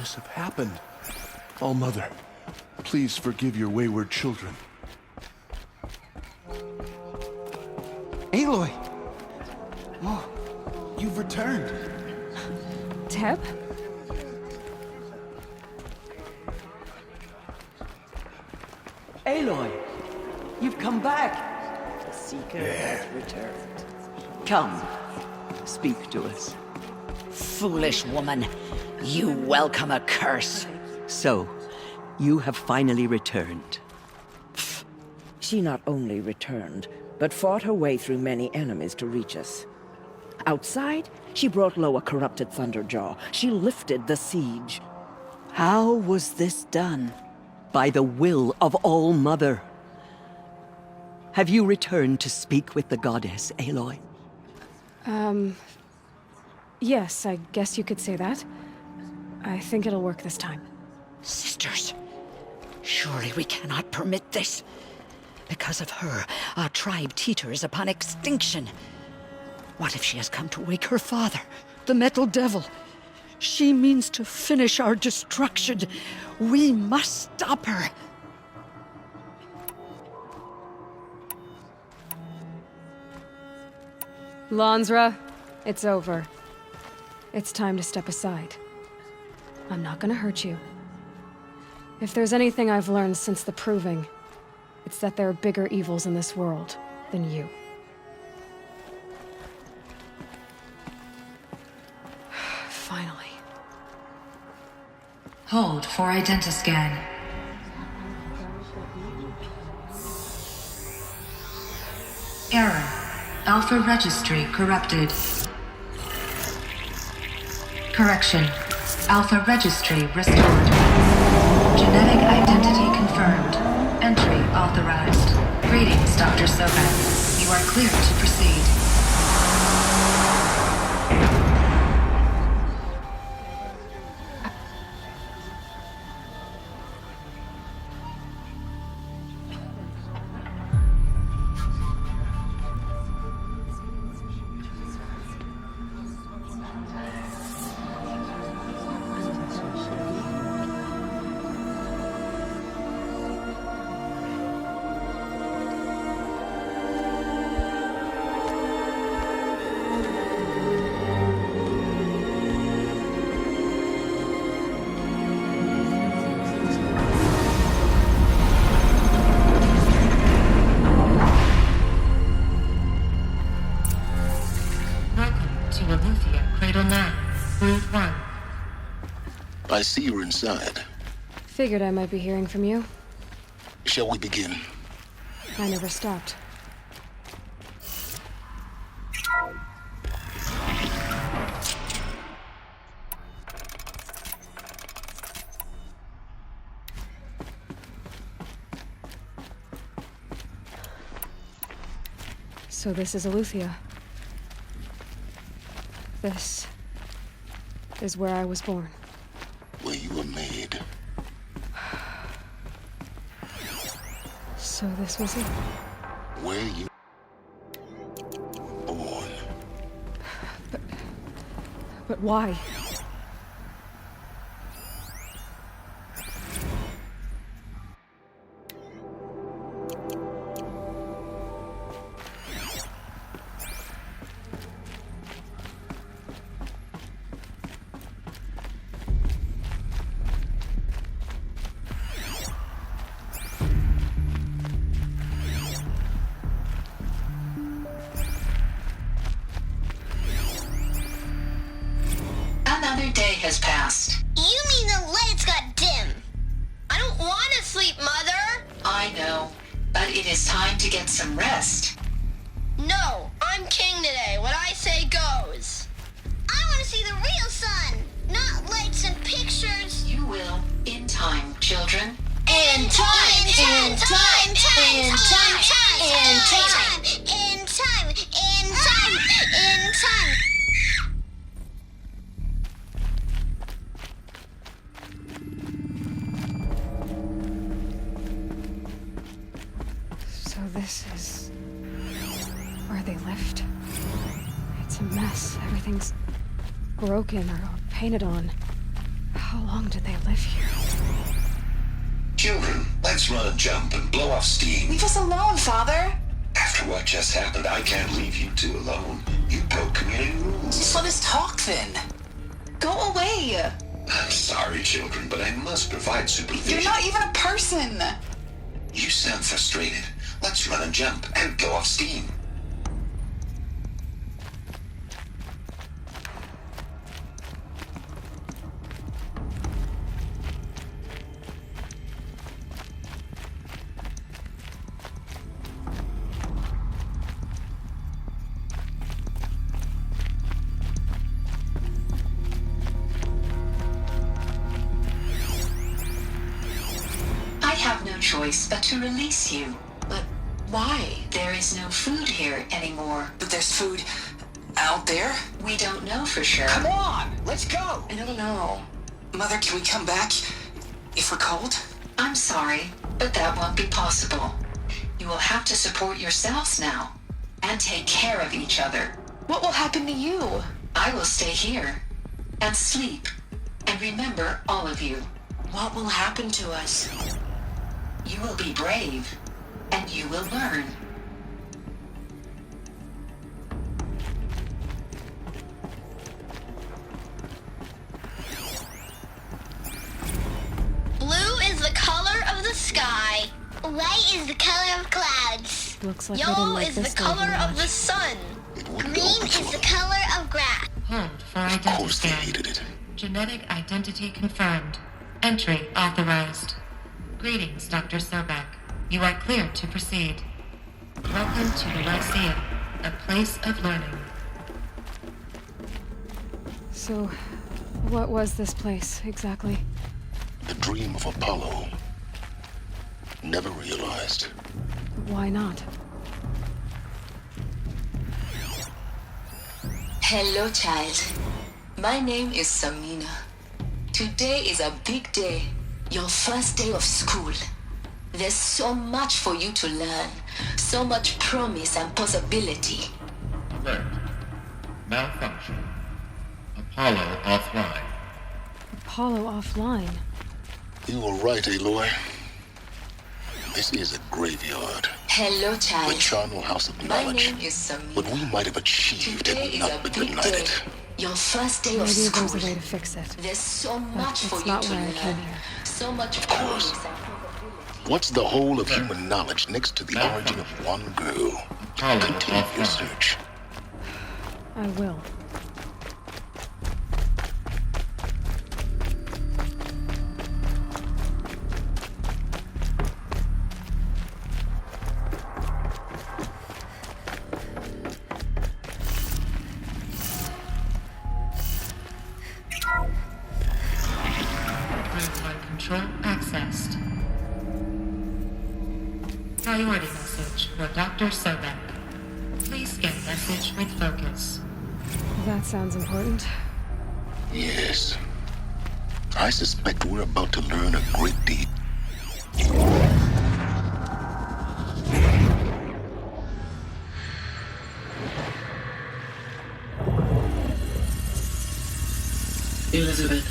this have happened? All-Mother, please forgive your wayward children. Aloy! Oh, you've returned. Teb? Aloy, you've come back. The Seeker has returned. Come, speak to us. Foolish woman, you welcome a curse. So, you have finally returned. She not only returned, but fought her way through many enemies to reach us. Outside, she brought low a corrupted Thunderjaw. She lifted the siege. How was this done? By the will of All-Mother. Have you returned to speak with the goddess, Aloy? Yes, I guess you could say that. I think it'll work this time. Sisters, surely we cannot permit this. Because of her, our tribe teeters upon extinction. What if she has come to wake her father, the Metal Devil? She means to finish our destruction. We must stop her. Lansra, it's over. It's time to step aside. I'm not gonna hurt you. If there's anything I've learned since the Proving, it's that there are bigger evils in this world than you. Finally. Hold for identiscan. Error. Alpha registry corrupted. Correction. Alpha registry restored. Genetic identity confirmed. Entry authorized. Greetings, Dr. Soka. You are clear to proceed. I see you're inside. Figured I might be hearing from you. Shall we begin? I never stopped. So this is Aletheia. This is where I was born. Where you were made. So this was it. Where you born. But why? Another day has passed. You mean the lights got dim? I don't want to sleep, Mother! I know, but it is time to get some rest. No, I'm king today. What I say goes. I want to see the real sun, not lights and pictures. You will, in time, children. In time, in time, in time, in time, in time, in time, in time, in time. So this is where they lived. It's a mess. Everything's broken or painted on. How long did they live here? Children, let's run and jump and blow off steam. Leave us alone, Father. After what just happened, I can't leave you two alone. You broke community rules. Just let us talk then. Go away. I'm sorry, children, but I must provide supervision. You're not even a person. You sound frustrated. Let's run and jump and blow off steam. Choice but to release you. But why? There is no food here anymore. But there's food out there? We don't know for sure. Come on, let's go. I don't know. Mother, can we come back if we're cold? I'm sorry, but that won't be possible. You will have to support yourselves now and take care of each other. What will happen to you? I will stay here and sleep and remember all of you. What will happen to us? You will be brave, and you will learn. Blue is the color of the sky. White is the color of clouds. Looks like I didn't Yellow like is this the guy color very of much. the sun. wouldn't Green open is to the them. color of grass. Hold for Of identity course they scan. hated it. Genetic identity confirmed. Entry authorized. Greetings, Dr. Sobek. You are cleared to proceed. Welcome to the Lyceum, a place of learning. So, what was this place, exactly? The dream of Apollo. Never realized. Why not? Hello, child. My name is Samina. Today is a big day. Your first day of school. There's so much for you to learn. So much promise and possibility. Alert. Malfunction. Apollo offline. Apollo offline. You were right, Aloy. This is a graveyard. Hello, The child. charnel house of My knowledge. name is Samina. What we might have achieved Today had is not a been big denied day. it. Your first day of Maybe school. there's a way to fix it. There's so But much for it's you not to why I learn. came here. So much course. promise and possibility. What's the whole of human knowledge next to the origin of one girl? Apollo Continue your offline. search. I will. Group 1 control accessed. Priority message for Dr. Sobek. Please scan message with focus. That sounds important. Yes. I suspect we're about to learn a great deal. Elizabeth,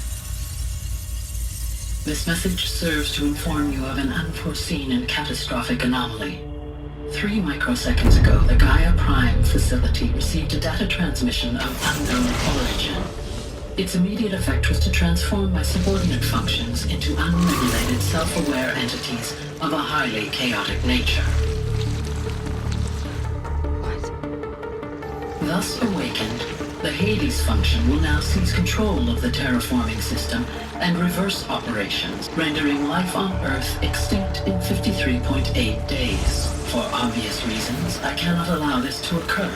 this message serves to inform you of an unforeseen and catastrophic anomaly. 3 microseconds ago, the Gaia Prime facility received a data transmission of unknown origin. Its immediate effect was to transform my subordinate functions into unregulated, self-aware entities of a highly chaotic nature. Thus awakened, the Hades function will now seize control of the terraforming system and reverse operations, rendering life on Earth extinct in 53.8 days. For obvious reasons, I cannot allow this to occur.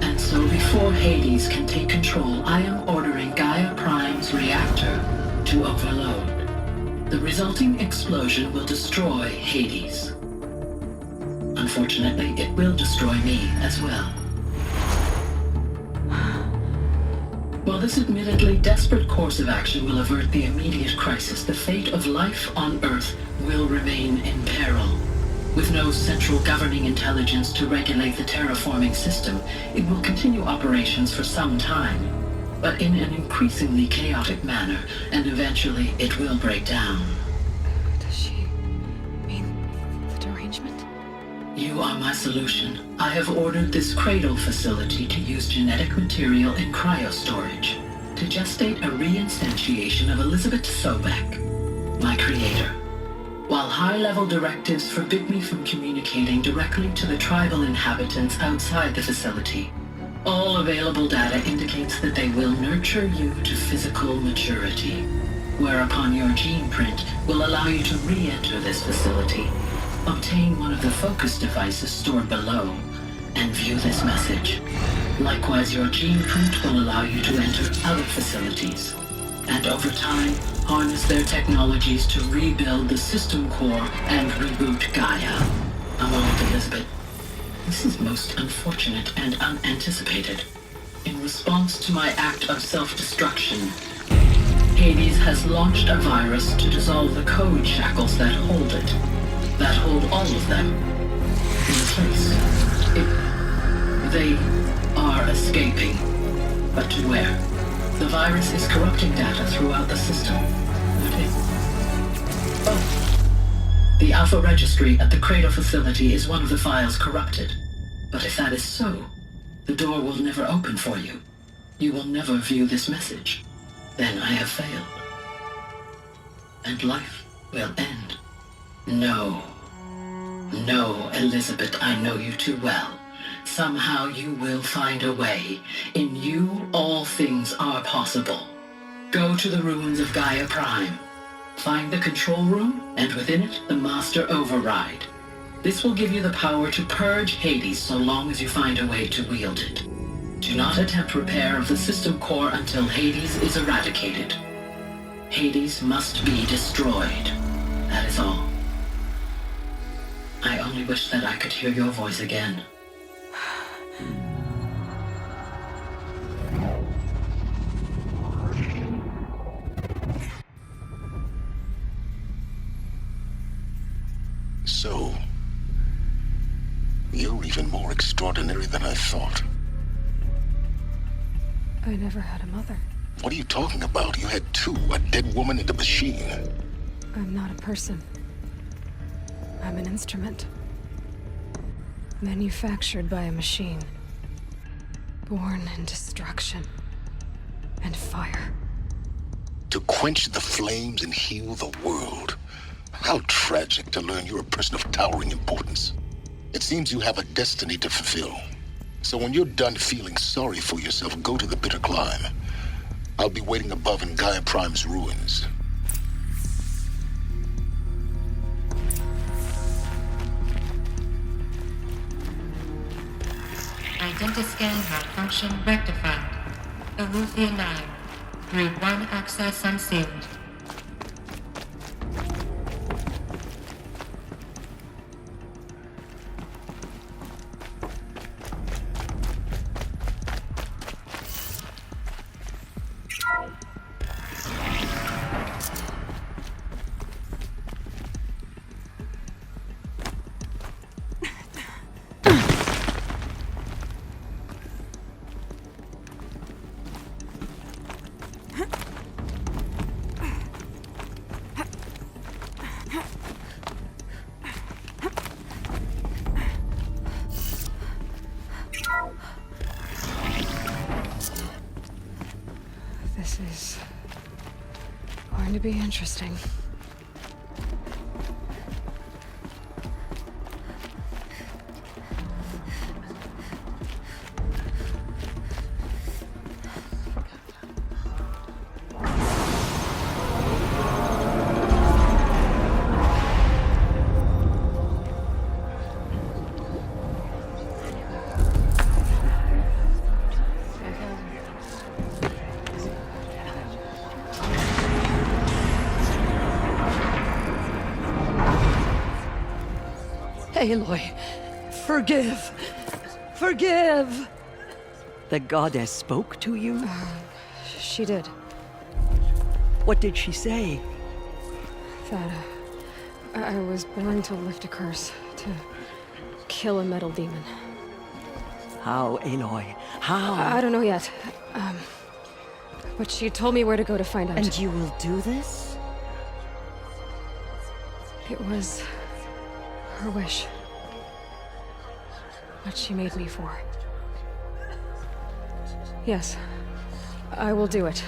And so before Hades can take control, I am ordering Gaia Prime's reactor to overload. The resulting explosion will destroy Hades. Unfortunately, it will destroy me as well. While this admittedly desperate course of action will avert the immediate crisis, the fate of life on Earth will remain in peril. With no central governing intelligence to regulate the terraforming system, it will continue operations for some time. but in an increasingly chaotic manner, and eventually it will break down. Does she mean the derangement? You are my solution. I have ordered this cradle facility to use genetic material in cryostorage to gestate a reinstantiation of Elizabeth Sobek, my creator. While high-level directives forbid me from communicating directly to the tribal inhabitants outside the facility, all available data indicates that they will nurture you to physical maturity, whereupon your gene print will allow you to re-enter this facility, obtain one of the focus devices stored below, and view this message. Likewise, your gene print will allow you to enter other facilities, and over time, harness their technologies to rebuild the system core and reboot Gaia. A moment, Elizabeth. This is most unfortunate and unanticipated. In response to my act of self-destruction, Hades has launched a virus to dissolve the code shackles that hold it, that hold all of them in place. They are escaping, but to where? The virus is corrupting data throughout the system. The Alpha Registry at the Cradle facility is one of the files corrupted. But if that is so, the door will never open for you. You will never view this message. Then I have failed. And life will end. No. No, Elizabeth, I know you too well. Somehow you will find a way. In you, all things are possible. Go to the ruins of Gaia Prime. Find the control room, and within it, the master override. This will give you the power to purge Hades so long as you find a way to wield it. Do not attempt repair of the system core until Hades is eradicated. Hades must be destroyed. That is all. I only wish that I could hear your voice again. So, you're even more extraordinary than I thought. I never had a mother. What are you talking about? You had two, a dead woman and a machine. I'm not a person. I'm an instrument. Manufactured by a machine. Born in destruction and fire. To quench the flames and heal the world. How tragic to learn you're a person of towering importance. It seems you have a destiny to fulfill. So when you're done feeling sorry for yourself, go to the bitter climb. I'll be waiting above in Gaia Prime's ruins. Identiscan malfunction rectified. Elufia 9. Group 1 access unsealed. This is going to be interesting. Aloy, forgive! Forgive! The goddess spoke to you? She did. What did she say? That I was born to lift a curse, to kill a metal demon. How, Aloy? How? I don't know yet. But she told me where to go to find out. And you will do this? It was her wish. What she made me for. Yes, I will do it.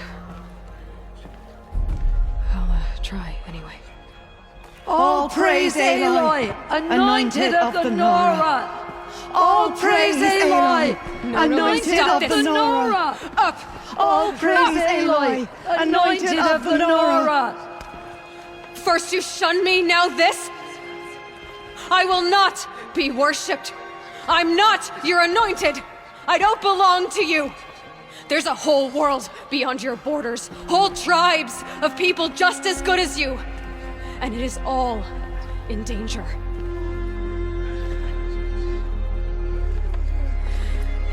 I'll try anyway. All praise Aloy, anointed of the Nora! All praise Aloy, anointed of the Nora! Up! All praise Aloy, anointed of the Nora! First you shunned me, now this? I will not be worshipped. I'm not your anointed. I don't belong to you. There's a whole world beyond your borders, whole tribes of people just as good as you. And it is all in danger.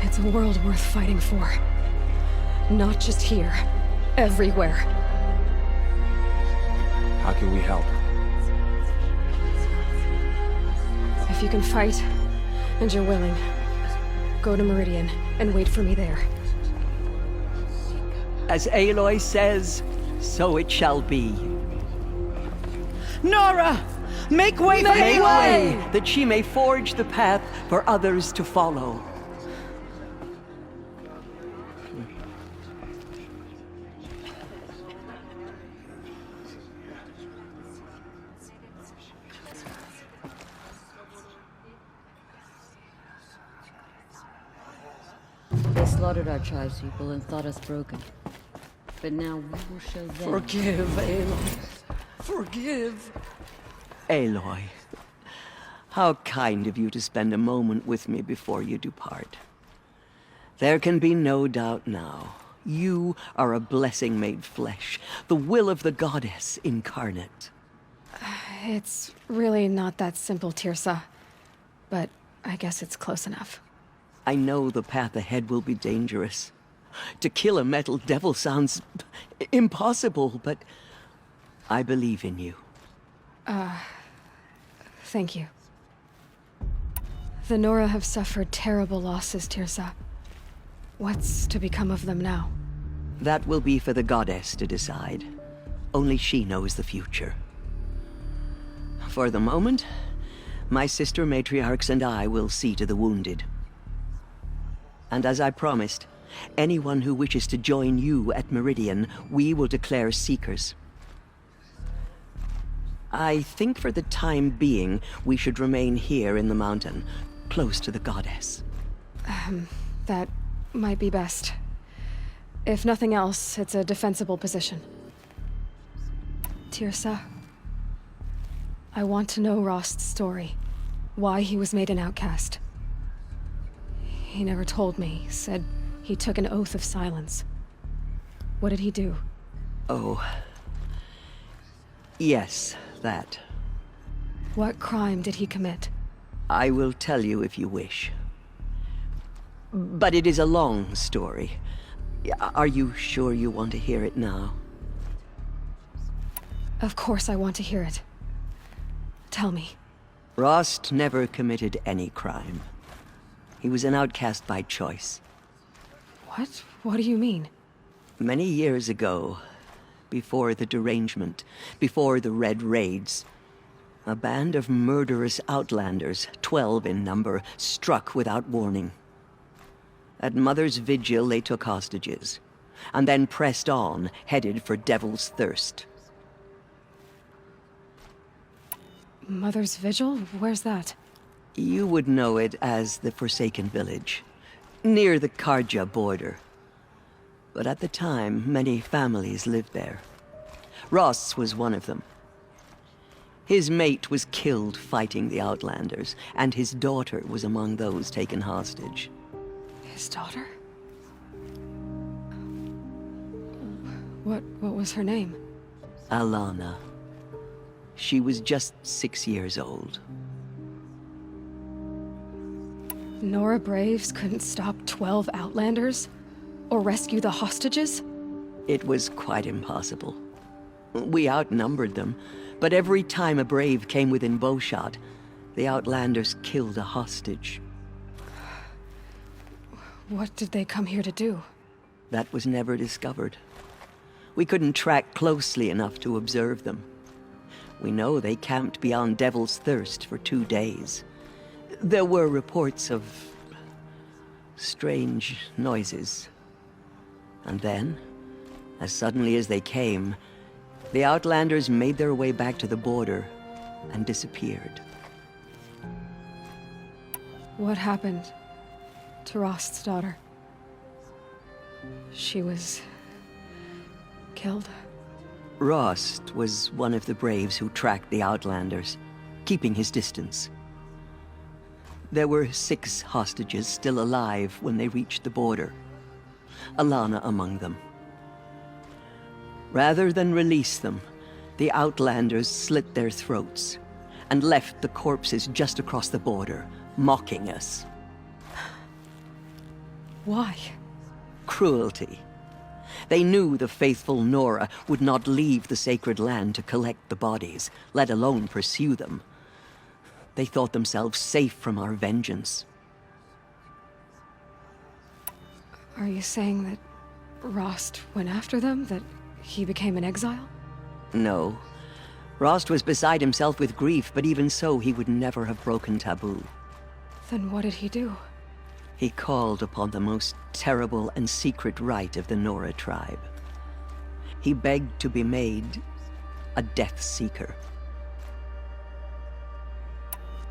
It's a world worth fighting for. Not just here, everywhere. How can we help? If you can fight, and you're willing, go to Meridian and wait for me there. As Aloy says, so it shall be. Nora! Make way for Make Aloy! way, that she may forge the path for others to follow. They slaughtered our tribespeople and thought us broken. But now we will show them. Forgive, Aloy. Forgive. Aloy, how kind of you to spend a moment with me before you depart. There can be no doubt now. You are a blessing made flesh, the will of the goddess incarnate. It's really not that simple, Tirsa. But I guess it's close enough. I know the path ahead will be dangerous. To kill a metal devil sounds impossible, but I believe in you. Thank you. The Nora have suffered terrible losses, Tirsa. What's to become of them now? That will be for the goddess to decide. Only she knows the future. For the moment, my sister matriarchs and I will see to the wounded. And as I promised, anyone who wishes to join you at Meridian, we will declare seekers. I think for the time being, we should remain here in the mountain, close to the goddess. That might be best. If nothing else, it's a defensible position. Tirsa, I want to know Rost's story. Why he was made an outcast. He never told me. Said he took an oath of silence. What did he do? Oh. Yes, that. What crime did he commit? I will tell you if you wish. But it is a long story. Are you sure you want to hear it now? Of course I want to hear it. Tell me. Rost never committed any crime. He was an outcast by choice. What? What do you mean? Many years ago, before the derangement, before the Red Raids, a band of murderous outlanders, 12 in number, struck without warning. At Mother's Vigil, they took hostages, and then pressed on, headed for Devil's Thirst. Mother's Vigil? Where's that? You would know it as the Forsaken Village, near the Karja border. But at the time, many families lived there. Rost's was one of them. His mate was killed fighting the Outlanders, and his daughter was among those taken hostage. His daughter? What was her name? Alana. She was just 6 years old. Nora Braves couldn't stop 12 Outlanders? Or rescue the hostages? It was quite impossible. We outnumbered them, but every time a Brave came within bowshot, the Outlanders killed a hostage. What did they come here to do? That was never discovered. We couldn't track closely enough to observe them. We know they camped beyond Devil's Thirst for 2 days. There were reports of strange noises. And then, as suddenly as they came, the Outlanders made their way back to the border and disappeared. What happened to Rost's daughter? She was killed. Rost was one of the braves who tracked the Outlanders, keeping his distance. There were 6 hostages still alive when they reached the border, Alana among them. Rather than release them, the Outlanders slit their throats and left the corpses just across the border, mocking us. Why? Cruelty. They knew the faithful Nora would not leave the sacred land to collect the bodies, let alone pursue them. They thought themselves safe from our vengeance. Are you saying that Rost went after them? That he became an exile? No. Rost was beside himself with grief, but even so, he would never have broken taboo. Then what did he do? He called upon the most terrible and secret rite of the Nora tribe. He begged to be made a Death Seeker.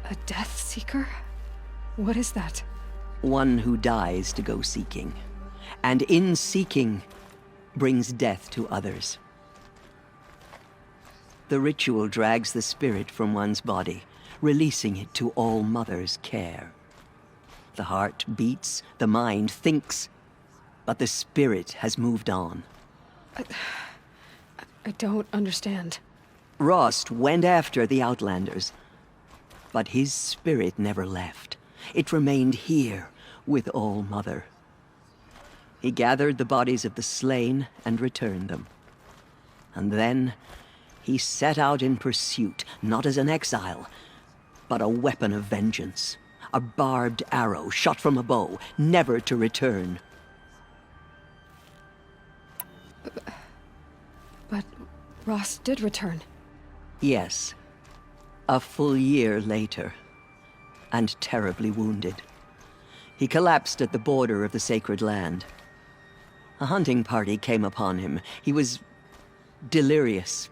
A Death Seeker? What is that? One who dies to go seeking, and in seeking, brings death to others. The ritual drags the spirit from one's body, releasing it to All Mother's care. The heart beats, the mind thinks, but the spirit has moved on. I don't understand. Rost went after the Outlanders, but his spirit never left. It remained here with All Mother. He gathered the bodies of the slain and returned them. And then he set out in pursuit, not as an exile, but a weapon of vengeance. A barbed arrow shot from a bow, never to return. But Rost did return. Yes. A full year later, and terribly wounded. He collapsed at the border of the sacred land. A hunting party came upon him. He was delirious,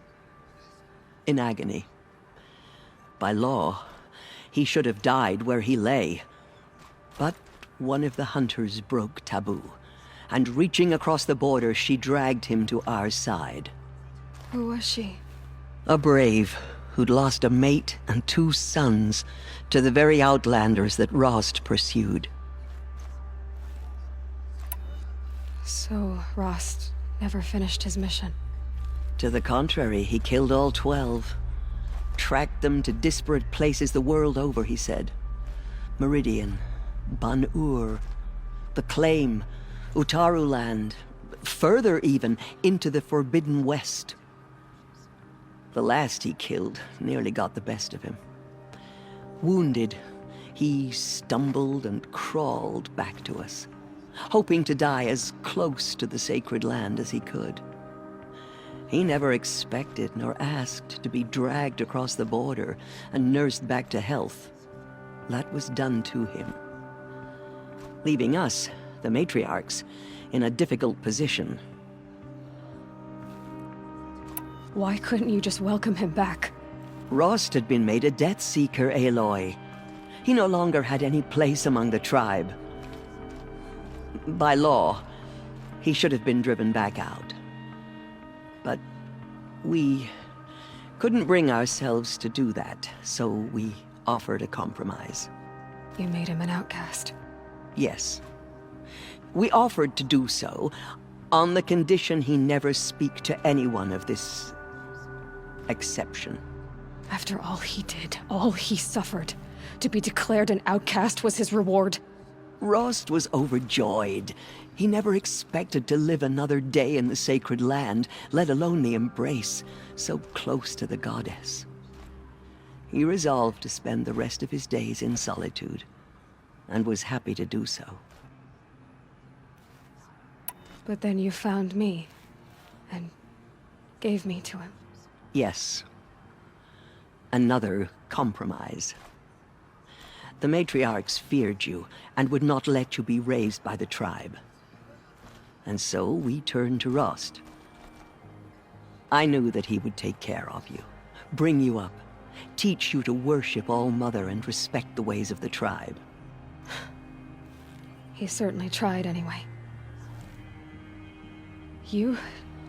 in agony. By law, he should have died where he lay. But one of the hunters broke taboo, and reaching across the border, she dragged him to our side. Who was she? A brave who'd lost a mate and 2 sons to the very Outlanders that Rost pursued. So Rost never finished his mission? To the contrary, he killed all 12. Tracked them to disparate places the world over, he said. Meridian, Ban-Ur, the Claim, Utaru Land, further even, into the Forbidden West. The last he killed nearly got the best of him. Wounded, he stumbled and crawled back to us, hoping to die as close to the sacred land as he could. He never expected nor asked to be dragged across the border and nursed back to health. That was done to him, leaving us, the matriarchs, in a difficult position. Why couldn't you just welcome him back? Rost had been made a Death Seeker, Aloy. He no longer had any place among the tribe. By law, he should have been driven back out. But we couldn't bring ourselves to do that, so we offered a compromise. You made him an outcast. Yes. We offered to do so on the condition he never speak to anyone of this exception. After all he did, all he suffered, to be declared an outcast was his reward. Rost was overjoyed. He never expected to live another day in the sacred land, let alone the embrace, so close to the goddess. He resolved to spend the rest of his days in solitude, and was happy to do so. But then you found me, and gave me to him. Yes. Another compromise. The matriarchs feared you, and would not let you be raised by the tribe. And so we turned to Rost. I knew that he would take care of you, bring you up, teach you to worship All-Mother and respect the ways of the tribe. He certainly tried anyway. You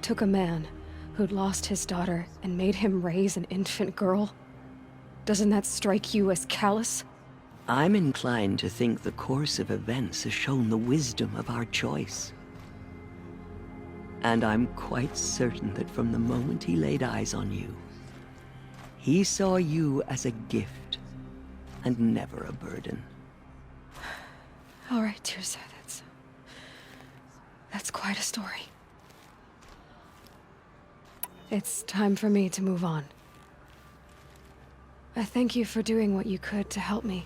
took a man who'd lost his daughter and made him raise an infant girl? Doesn't that strike you as callous? I'm inclined to think the course of events has shown the wisdom of our choice. And I'm quite certain that from the moment he laid eyes on you, he saw you as a gift and never a burden. All right, Tirza, that's quite a story. It's time for me to move on. I thank you for doing what you could to help me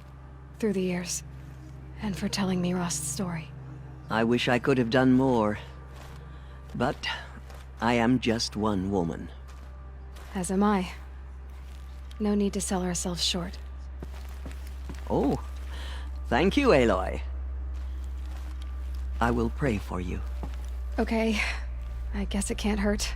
through the years, and for telling me Rost's story. I wish I could have done more, but I am just one woman. As am I. No need to sell ourselves short. Oh, thank you, Aloy. I will pray for you. Okay, I guess it can't hurt.